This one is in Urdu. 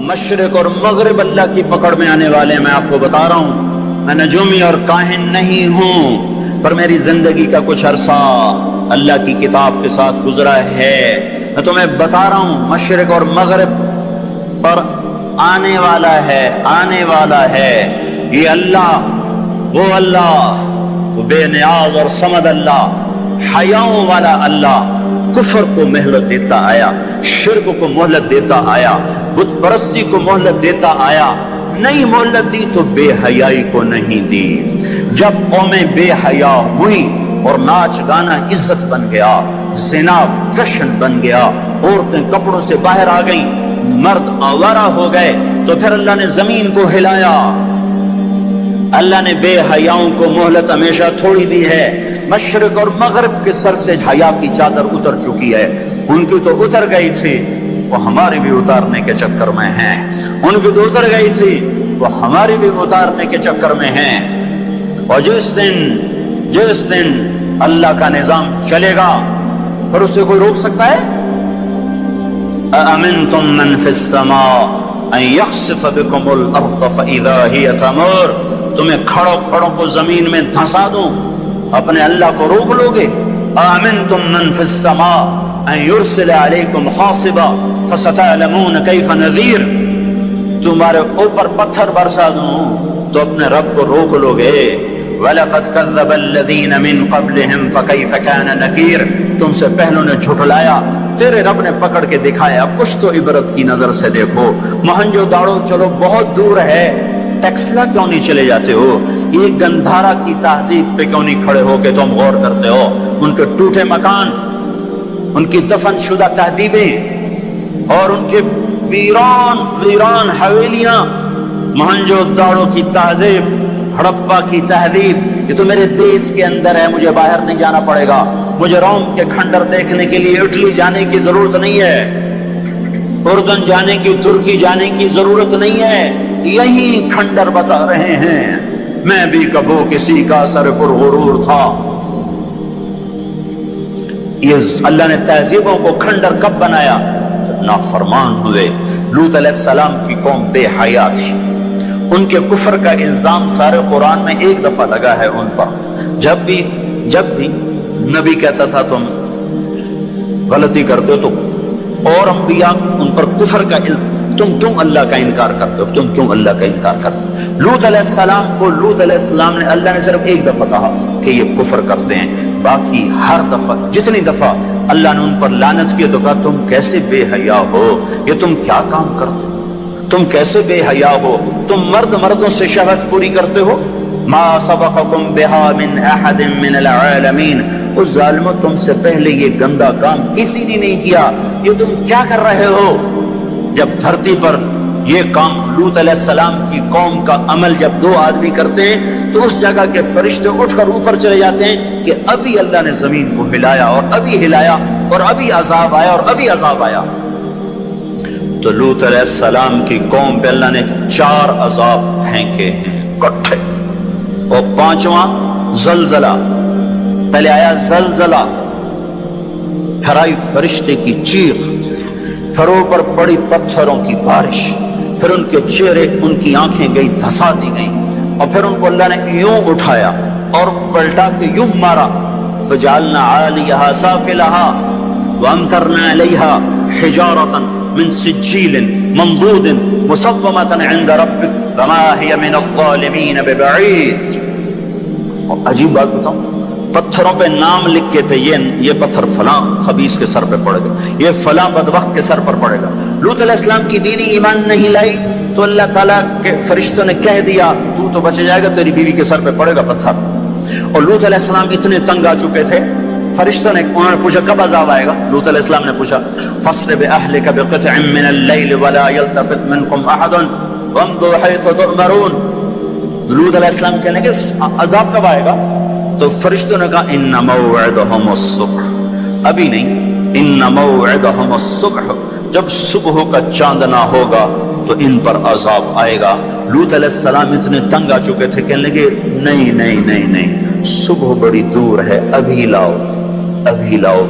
مشرق اور مغرب اللہ کی پکڑ میں آنے والے ہیں۔ میں آپ کو بتا رہا ہوں، میں نجومی اور کاہن نہیں ہوں، پر میری زندگی کا کچھ عرصہ اللہ کی کتاب کے ساتھ گزرا ہے۔ میں تمہیں بتا رہا ہوں مشرق اور مغرب پر آنے والا ہے، آنے والا ہے یہ اللہ، وہ بے نیاز اور صمد اللہ، حیاؤں والا اللہ، کفر کو مہلت دیتا آیا، شرک کو مہلت دیتا آیا، بت پرستی کو مہلت دیتا آیا۔ نہیں مہلت دی تو بے حیائی کو نہیں دی۔ جب قومیں بے حیا ہوئی اور ناچ گانا عزت بن گیا، زنا فیشن بن گیا، عورتیں کپڑوں سے باہر آ گئیں، مرد آوارہ ہو گئے، تو پھر اللہ نے زمین کو ہلایا۔ اللہ نے بے حیاؤں کو مہلت ہمیشہ تھوڑی دی ہے۔ مشرق اور مغرب کے سر سے حیا کی چادر اتر چکی ہے۔ ان کی تو اتر گئی تھی، وہ ہماری بھی اتارنے کے چکر میں ہیں۔ ان کی تو اتر گئی تھی، وہ ہماری بھی اتارنے کے چکر میں ہیں۔ اور جس دن اللہ کا نظام چلے گا پھر اسے کوئی روک سکتا ہے؟ أَأَمِنْتُمْ مَنْ فِي السَّمَاءِ أَنْ يَخْسِفَ بِكُمُ الْأَرْضَ فَإِذَا هِيَ تَمُورُ۔ تمہیں کھڑوں کو زمین میں دھنسا دوں، اپنے اللہ کو روک لوگے؟ آمنتم من فی السماء ان یرسل علیکم حاصبا فستعلمون کیف نذیر۔ تمہارے اوپر پتھر برسا دوں تو اپنے رب کو روک لوگے؟ وَلَقَدْ كَذَّبَ الَّذِينَ مِن قَبْلِهِمْ فَكَيْفَ كَانَ نَكِيرٌ۔ تم سے پہلوں نے جھٹلایا، تیرے رب نے پکڑ کے دکھایا۔ کچھ تو عبرت کی نظر سے دیکھو۔ مہنجو داڑو چلو بہت دور ہے، ٹیکسلا کیوں نہیں چلے جاتے ہو؟ یہ گندھارا کی تہذیب پہ کیوں نہیں کھڑے ہو کہ تم غور کرتے ہو؟ ان کے ٹوٹے مکان، ان کی دفن شدہ تہذیبیں اور ان کے ویران حویلیاں، مہنجو داڑو کی تہذیب، ہڑپا کی تہذیب، یہ تو میرے دیش کے اندر ہے، مجھے باہر نہیں جانا پڑے گا۔ مجھے روم کے کھنڈر دیکھنے کے لیے اٹلی جانے کی ضرورت نہیں ہے، اردن جانے کی، ترکی جانے کی ضرورت نہیں ہے، یہی کھنڈر بتا رہے ہیں۔ میں بھی کبھی کسی کا سر پر غرور تھا۔ یہ اللہ نے تہذیبوں کو کھنڈر کب بنایا؟ جب نافرمان ہوئے۔ لوط علیہ السلام کی قوم بے حیا تھی، ان کے کفر کا الزام سارے قرآن میں ایک دفعہ لگا ہے ان پر۔ جب بھی نبی کہتا تھا تم غلطی کرتے ہو تو اور انبیاء ان پر کفر کا تم کیوں اللہ کا انکار کرتے ہو، تم کیوں اللہ کا انکار کرتے ہو؟ لوط علیہ السلام کو لوط علیہ السلام نے اللہ نے صرف ایک دفعہ کہا کہ یہ کفر کرتے ہیں، باقی ہر دفعہ جتنی دفعہ اللہ نے ان پر لعنت کی تو کہا تم کیسے بے حیا ہو، یہ تم کیا کام کرتے ہو، تم کیسے بے حیا ہو، تم مردوں سے شہوت پوری کرتے ہو۔ ما سبقکم بها من احد من العالمین، اس ظالموں تم سے پہلے یہ گندا کام کسی نے نہیں کیا، یہ تم کیا کر رہے ہو؟ جب دھرتی پر یہ کام لوط علیہ السلام کی قوم کا عمل جب دو آدمی کرتے ہیں تو اس جگہ کے فرشتے اٹھ کر اوپر چلے جاتے ہیں کہ ابھی اللہ نے زمین کو ہلایا اور ابھی ہلایا اور ابھی عذاب آیا اور ابھی عذاب آیا۔ تو لوط علیہ السلام کی قوم پہ اللہ نے 4 عذاب پھینکے ہیں کٹھے، اور 5واں زلزلہ۔ پہلے آیا زلزلہ، پھر آئی فرشتے کی چیخ، پھر اوپر پڑی پتھروں کی بارش، پھر ان کے چہرے، ان کی آنکھیں گئی دھسا دی گئیں، اور پھر ان کو اللہ نے یوں اٹھایا اور پلٹا کے یوں مارا۔ فجعلنا عالیہا سافلہا وامطرنا علیہا حجارۃ من سجیل منضود مسومۃ عند ربک وما ہی من الظالمین ببعید۔ اور عجیب بات بتاؤں، پتھروں پہ نام لکھے تھے، یہ پتھر فلاں خبیث کے سر پہ پڑے گا، یہ فلاں بدبخت کے سر پر پڑے گا۔ لوط علیہ السلام کی بیوی ایمان نہیں لائی تو اللہ تعالیٰ کے فرشتوں نے کہہ دیا تو بچ جائے گا، تیری بیوی کے سر پہ پڑے گا پتھر۔ اور لوط علیہ السلام اتنے تنگ آ چکے تھے، فرشتوں نے انہوں نے پوچھا کب عذاب آئے گا؟ لوط علیہ السلام نے پوچھا فَأَسْرِ بِأَهْلِكَ بِقِطْعٍ مِّنَ اللَّيْلِ وَلَا يَلْتَفِتْ مِنكُمْ أَحَدٌ وَامْضُوا حَيْثُ تُؤْمَرُونَ۔ لوط علیہ السلام کہنے کہ عذاب کب آئے گا؟ تو فرشتوں نے کہا ان موعدہم الصبح، ابھی نہیں، ان موعدہم الصبح، جب صبح کا چاندنا ہوگا تو ان پر عذاب آئے گا۔ لوط علیہ السلام اتنے تنگ آ چکے تھے، کہنے لگے نہیں نہیں نہیں نہیں، صبح بڑی دور ہے، ابھی لاؤ ابھی لاؤ۔